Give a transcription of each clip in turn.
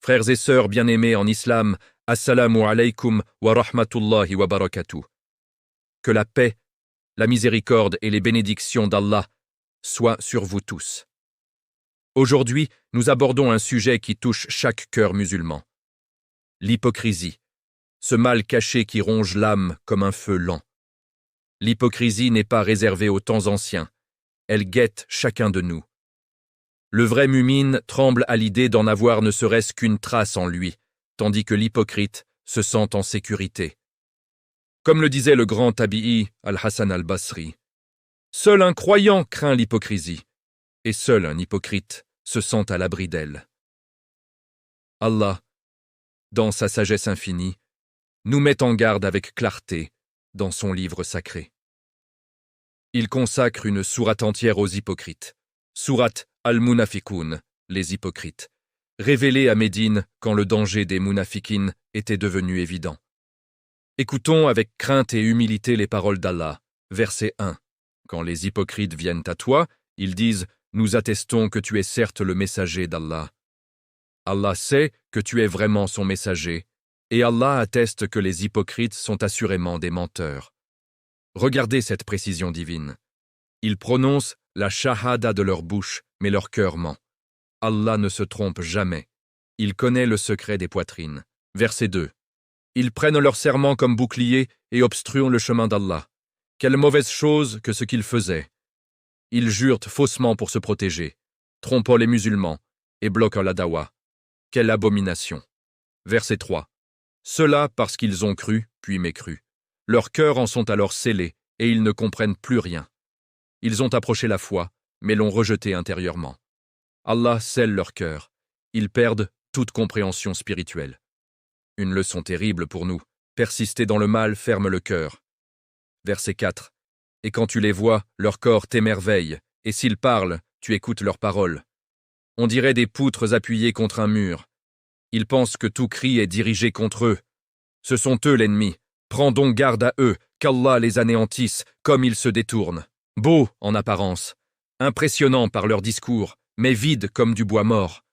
Frères et sœurs bien-aimés en islam, assalamu alaykum wa rahmatullahi wa barakatuh. Que la paix, la miséricorde et les bénédictions d'Allah soient sur vous tous. Aujourd'hui, nous abordons un sujet qui touche chaque cœur musulman. L'hypocrisie, ce mal caché qui ronge l'âme comme un feu lent. L'hypocrisie n'est pas réservée aux temps anciens, elle guette chacun de nous. Le vrai mumine tremble à l'idée d'en avoir ne serait-ce qu'une trace en lui, tandis que l'hypocrite se sent en sécurité. Comme le disait le grand tabi'i Al-Hassan al-Basri, seul un croyant craint l'hypocrisie, et seul un hypocrite se sent à l'abri d'elle. Allah, dans sa sagesse infinie, nous met en garde avec clarté dans son livre sacré. Il consacre une sourate entière aux hypocrites, sourate Al-Munafiqun, les hypocrites, révélée à Médine quand le danger des munafiqines était devenu évident. Écoutons avec crainte et humilité les paroles d'Allah, verset 1. Quand les hypocrites viennent à toi, ils disent « Nous attestons que tu es certes le messager d'Allah. » Allah sait que tu es vraiment son messager, et Allah atteste que les hypocrites sont assurément des menteurs. Regardez cette précision divine. Ils prononcent la shahada de leur bouche, mais leur cœur ment. Allah ne se trompe jamais. Il connaît le secret des poitrines. Verset 2. Ils prennent leur serment comme bouclier et obstruent le chemin d'Allah. Quelle mauvaise chose que ce qu'ils faisaient. Ils jurent faussement pour se protéger, trompant les musulmans et bloquant la dawa. Quelle abomination. Verset 3. Cela parce qu'ils ont cru, puis mécru. Leurs cœurs en sont alors scellés, et ils ne comprennent plus rien. Ils ont approché la foi, mais l'ont rejetée intérieurement. Allah scelle leur cœur. Ils perdent toute compréhension spirituelle. Une leçon terrible pour nous. Persister dans le mal ferme le cœur. Verset 4. Et quand tu les vois, leur corps t'émerveille, et s'ils parlent, tu écoutes leurs paroles. On dirait des poutres appuyées contre un mur. Ils pensent que tout cri est dirigé contre eux. Ce sont eux l'ennemi. Prends donc garde à eux, qu'Allah les anéantisse, comme ils se détournent. Beaux en apparence, impressionnants par leur discours, mais vides comme du bois mort.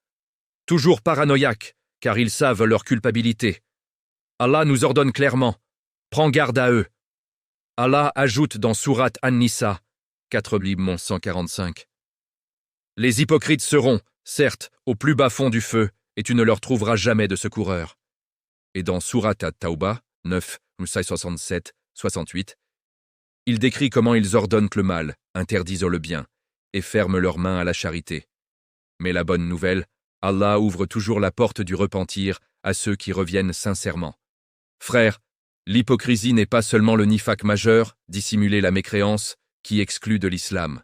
Toujours paranoïaques, car ils savent leur culpabilité. Allah nous ordonne clairement, prends garde à eux. Allah ajoute dans sourate An-Nisa, 4:145. Les hypocrites seront, certes, au plus bas fond du feu, et tu ne leur trouveras jamais de secoureurs. Et dans sourate At-Tawbah, 9:67-68, il décrit comment ils ordonnent le mal, interdisent le bien, et ferment leurs mains à la charité. Mais la bonne nouvelle, Allah ouvre toujours la porte du repentir à ceux qui reviennent sincèrement. Frères, l'hypocrisie n'est pas seulement le nifaq majeur, dissimuler la mécréance, qui exclut de l'islam.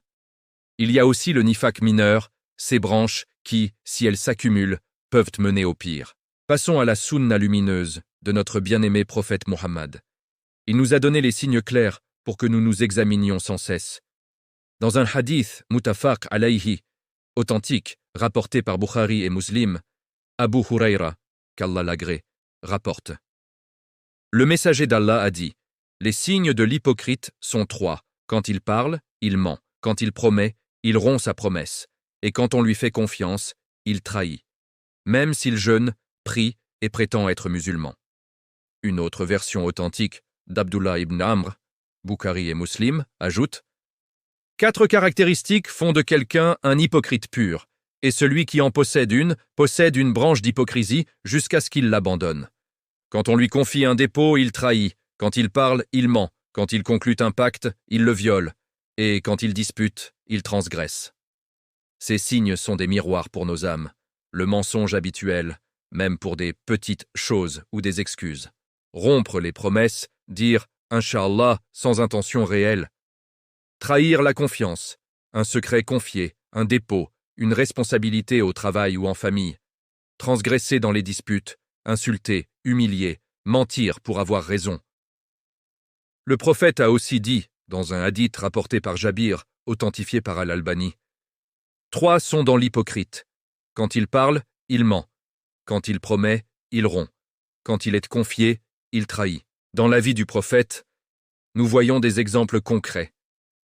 Il y a aussi le nifaq mineur, ces branches qui, si elles s'accumulent, peuvent mener au pire. Passons à la sunna lumineuse de notre bien-aimé prophète Mohammed. Il nous a donné les signes clairs pour que nous nous examinions sans cesse. Dans un hadith mutafaq alayhi, authentique, rapporté par Bukhari et Muslim, Abu Huraira, qu'Allah l'agrée, rapporte. Le messager d'Allah a dit, les signes de l'hypocrite sont 3. Quand il parle, il ment. Quand il promet, il rompt sa promesse. Et quand on lui fait confiance, il trahit. Même s'il jeûne, prie et prétend être musulman. Une autre version authentique d'Abdullah ibn Amr, Bukhari et Muslim, ajoute 4 caractéristiques font de quelqu'un un hypocrite pur, et celui qui en possède une branche d'hypocrisie jusqu'à ce qu'il l'abandonne. Quand on lui confie un dépôt, il trahit. Quand il parle, il ment. Quand il conclut un pacte, il le viole. Et quand il dispute, il transgresse. Ces signes sont des miroirs pour nos âmes. Le mensonge habituel, même pour des petites choses ou des excuses. Rompre les promesses, dire « Inch'Allah » sans intention réelle. Trahir la confiance, un secret confié, un dépôt, une responsabilité au travail ou en famille. Transgresser dans les disputes, insulter, humilier, mentir pour avoir raison. Le prophète a aussi dit, dans un hadith rapporté par Jabir, authentifié par Al-Albani, 3 sont dans l'hypocrite. Quand il parle, il ment. Quand il promet, il rompt. Quand il est confié, il trahit. Dans la vie du prophète, nous voyons des exemples concrets.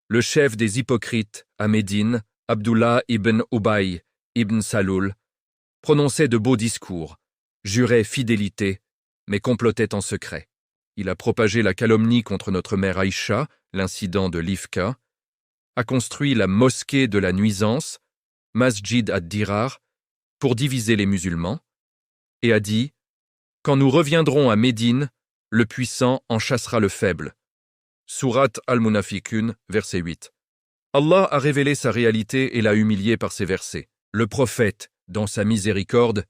Le chef des hypocrites, à Médine, Abdullah ibn Ubay ibn Saloul, prononçait de beaux discours, jurait fidélité, mais complotait en secret. Il a propagé la calomnie contre notre mère Aïcha, l'incident de l'Ifka, a construit la mosquée de la nuisance, Masjid ad-Dirar, pour diviser les musulmans, et a dit « Quand nous reviendrons à Médine, le puissant en chassera le faible. » Sourate Al-Munafiqun, verset 8. Allah a révélé sa réalité et l'a humilié par ces versets. Le prophète, dans sa miséricorde,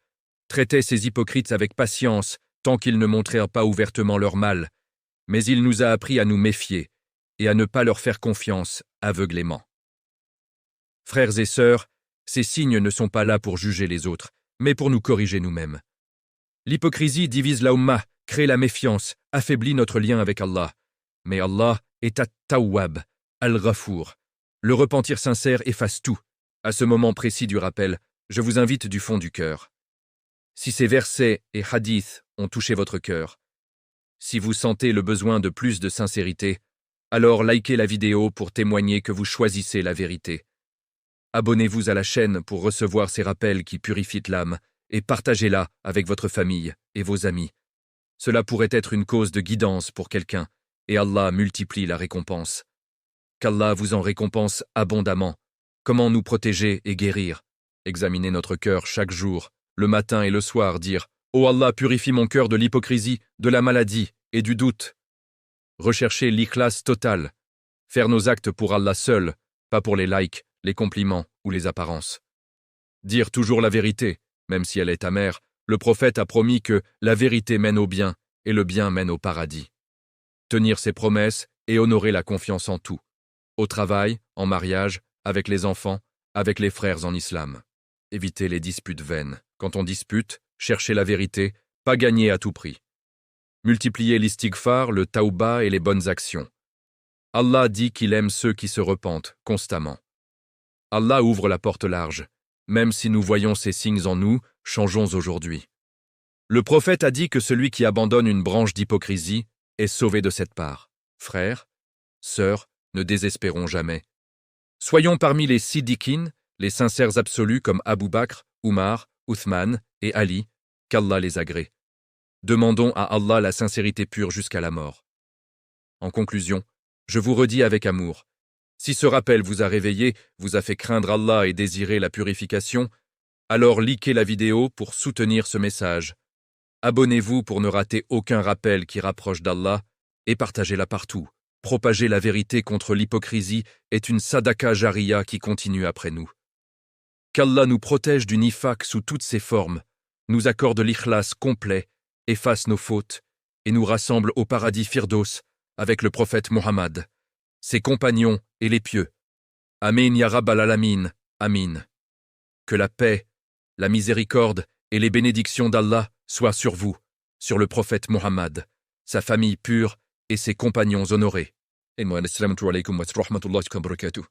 traitait ces hypocrites avec patience tant qu'ils ne montrèrent pas ouvertement leur mal, mais il nous a appris à nous méfier et à ne pas leur faire confiance aveuglément. Frères et sœurs, ces signes ne sont pas là pour juger les autres, mais pour nous corriger nous-mêmes. L'hypocrisie divise la Ummah, crée la méfiance, affaiblit notre lien avec Allah. Mais Allah est At-Tawwab, Al-Ghafour. Le repentir sincère efface tout. À ce moment précis du rappel, je vous invite du fond du cœur. Si ces versets et hadiths ont touché votre cœur, si vous sentez le besoin de plus de sincérité, alors likez la vidéo pour témoigner que vous choisissez la vérité. Abonnez-vous à la chaîne pour recevoir ces rappels qui purifient l'âme et partagez-la avec votre famille et vos amis. Cela pourrait être une cause de guidance pour quelqu'un et Allah multiplie la récompense. Qu'Allah vous en récompense abondamment. Comment nous protéger et guérir? Examiner notre cœur chaque jour, le matin et le soir, dire « Oh Allah, purifie mon cœur de l'hypocrisie, de la maladie et du doute. » Rechercher l'ikhlas total. Faire nos actes pour Allah seul, pas pour les likes, les compliments ou les apparences. Dire toujours la vérité, même si elle est amère, le prophète a promis que la vérité mène au bien et le bien mène au paradis. Tenir ses promesses et honorer la confiance en tout. Au travail, en mariage, avec les enfants, avec les frères en islam. Éviter les disputes vaines. Quand on dispute, chercher la vérité, pas gagner à tout prix. Multiplier l'istighfar, le tauba et les bonnes actions. Allah dit qu'il aime ceux qui se repentent constamment. Allah ouvre la porte large. Même si nous voyons ces signes en nous, changeons aujourd'hui. Le prophète a dit que celui qui abandonne une branche d'hypocrisie est sauvé de cette part. Frères, sœurs, ne désespérons jamais. Soyons parmi les siddiqines, les sincères absolus comme Abu Bakr, Umar, Uthman et Ali, qu'Allah les agrée. Demandons à Allah la sincérité pure jusqu'à la mort. En conclusion, je vous redis avec amour, si ce rappel vous a réveillé, vous a fait craindre Allah et désirer la purification, alors likez la vidéo pour soutenir ce message. Abonnez-vous pour ne rater aucun rappel qui rapproche d'Allah et partagez-la partout. Propager la vérité contre l'hypocrisie est une sadaqa jariya qui continue après nous. Qu'Allah nous protège du nifaq sous toutes ses formes, nous accorde l'ikhlas complet, efface nos fautes et nous rassemble au paradis Firdaus avec le prophète Mohammed, ses compagnons et les pieux. Amin ya Rabbal Alamin, Amin. Que la paix, la miséricorde et les bénédictions d'Allah soient sur vous, sur le prophète Mohammed, sa famille pure et ses compagnons honorés. Assalamu alaykum wa rahmatullahi wa barakatuh.